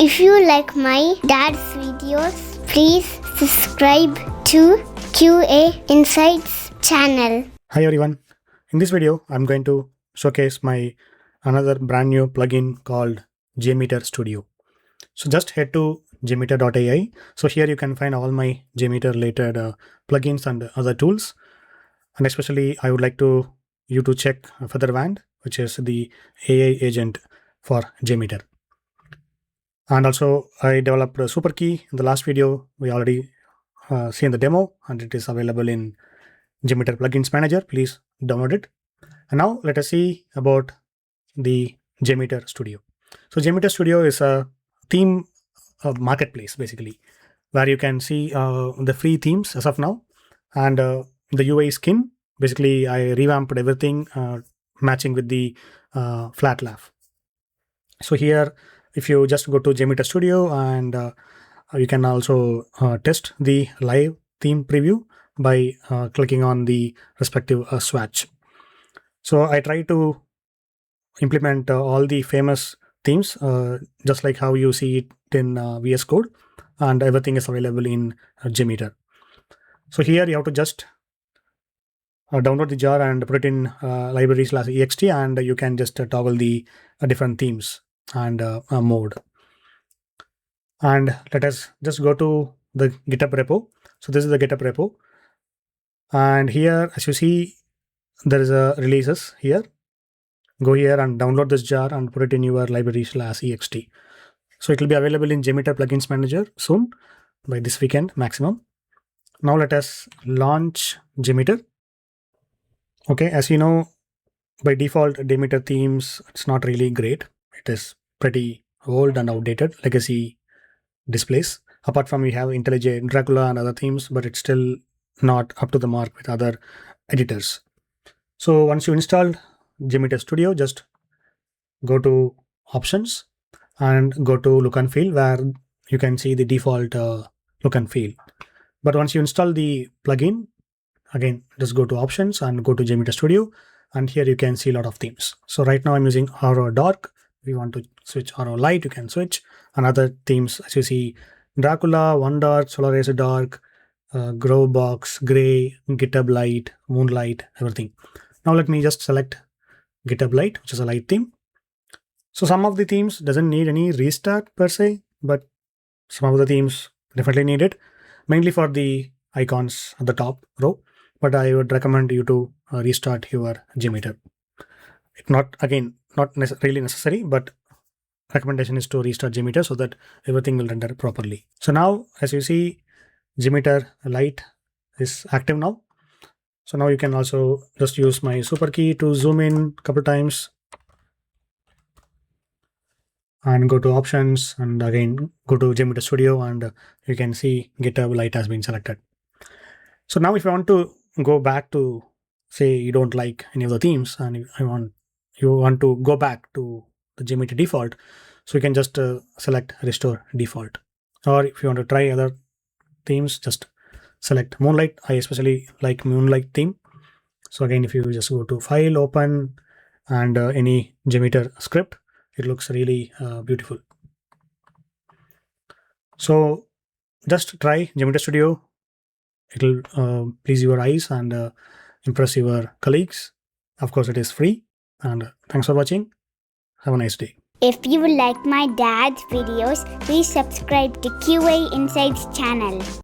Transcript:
If you like my dad's videos, please subscribe to QA Insights channel. Hi everyone. In this video, I'm going to showcase my another brand new plugin called JMeter Studio. So just head to JMeter.AI. So here you can find all my JMeter related plugins and other tools. And especially I would like you to check Featherwand, which is the AI agent for JMeter. And also I developed a super key. In the last video, we already seen the demo and it is available in JMeter Plugins Manager. Please download it. And now let us see about the JMeter Studio. So JMeter Studio is a theme marketplace basically, where you can see the free themes as of now, and the UI skin. Basically, I revamped everything matching with the flat laugh. So here, if you just go to JMeter Studio, and you can also test the live theme preview by clicking on the respective swatch. So I try to implement all the famous themes, just like how you see it in VS Code, and everything is available in JMeter. So here you have to just download the jar and put it in library/ext, and you can just toggle the different themes and mode. And let us just go to the GitHub repo. So this is the GitHub repo, and here as you see there is a releases here. Go here and download this jar and put it in your library/ext. So it will be available in JMeter Plugins Manager soon, by this weekend maximum. Now let us launch JMeter. Okay, as you know, by default, JMeter themes, it's not really great. It is pretty old and outdated, legacy displays. Apart from we have IntelliJ, Dracula and other themes, but it's still not up to the mark with other editors. So once you installed JMeter Studio, just go to options and go to look and feel, where you can see the default look and feel. But once you install the plugin, again, just go to options and go to JMeter Studio, and here you can see a lot of themes. So right now I'm using Horror Dark. If you want to switch Horror Light, you can switch. And other themes, as you see, Dracula, One Dark, Solar Racer Dark, Gruvbox, Gray, GitHub Light, Moonlight, everything. Now let me just select GitHub Light, which is a light theme. So some of the themes doesn't need any restart per se, but some of the themes definitely need it, mainly for the icons at the top row. But I would recommend you to restart your JMeter. It's not really necessary, but recommendation is to restart JMeter so that everything will render properly. So now, as you see, JMeter Lite is active now. So now you can also just use my super key to zoom in a couple times and go to options, and again go to JMeter Studio, and you can see GitHub Lite has been selected. So now if you want to go back to, say you don't like any of the themes and you want to go back to the JMeter default, so you can just select restore default. Or if you want to try other themes, just select Moonlight. I especially like Moonlight theme. So again, if you just go to file, open, and any JMeter script, it looks really beautiful. So just try JMeter Studio. It will please your eyes and impress your colleagues. Of course, it is free. And thanks for watching. Have a nice day. If you like my dad's videos, please subscribe to QA Insights channel.